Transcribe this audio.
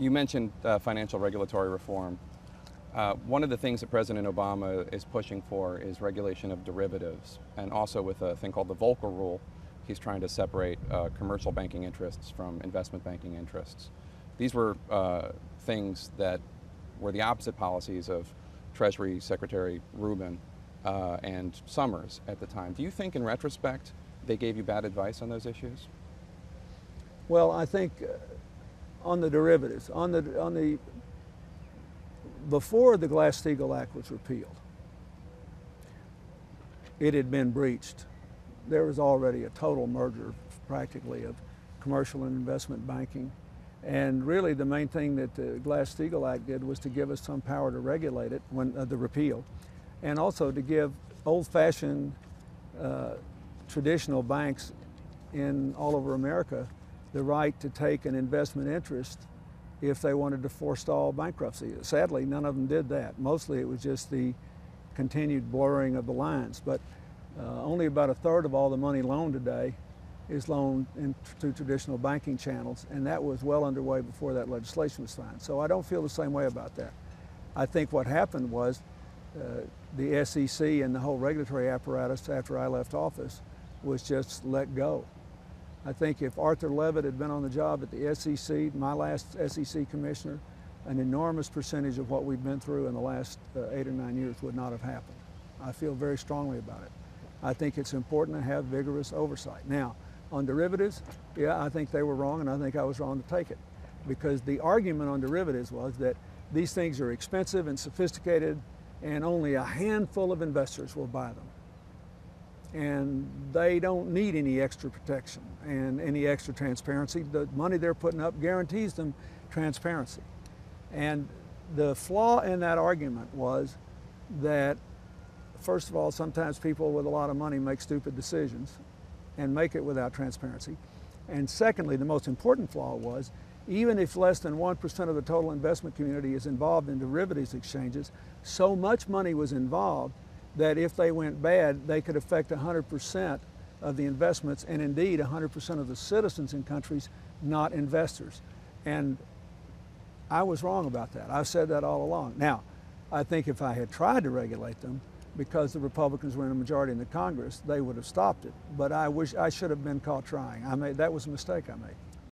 You mentioned financial regulatory reform. One of the things that President Obama is pushing for is regulation of derivatives, and also with a thing called the Volcker rule, he's trying to separate commercial banking interests from investment banking interests. These were things that were the opposite policies of Treasury Secretary Rubin and Summers at the time. Do you think in retrospect they gave you bad advice on those issues? Well, I think on the derivatives, before the Glass-Steagall Act was repealed, it had been breached. There was already a total merger, practically, of commercial and investment banking. And really the main thing that the Glass-Steagall Act did was to give us some power to regulate it, when the repeal, and also to give old-fashioned traditional banks in all over America the right to take an investment interest if they wanted to forestall bankruptcy. Sadly, none of them did that. Mostly it was just the continued blurring of the lines. But only about a third of all the money loaned today is loaned to traditional banking channels, and that was well underway before that legislation was signed. So I don't feel the same way about that. I think what happened was the SEC and the whole regulatory apparatus after I left office was just let go. I think if Arthur Levitt had been on the job at the SEC, my last SEC commissioner, an enormous percentage of what we've been through in the last 8 or 9 years would not have happened. I feel very strongly about it. I think it's important to have vigorous oversight. Now, on derivatives, yeah, I think they were wrong, and I think I was wrong to take it. Because the argument on derivatives was that these things are expensive and sophisticated, and only a handful of investors will buy them. And they don't need any extra protection and any extra transparency. The money they're putting up guarantees them transparency. And the flaw in that argument was that, first of all, sometimes people with a lot of money make stupid decisions and make it without transparency. And secondly, the most important flaw was, even if less than 1% of the total investment community is involved in derivatives exchanges, so much money was involved that if they went bad, they could affect 100% of the investments, and indeed 100% of the citizens in countries, not investors. And I was wrong about that. I've said that all along. Now, I think if I had tried to regulate them, because the Republicans were in a majority in the Congress, they would have stopped it. But I wish I should have been caught trying. That was a mistake I made.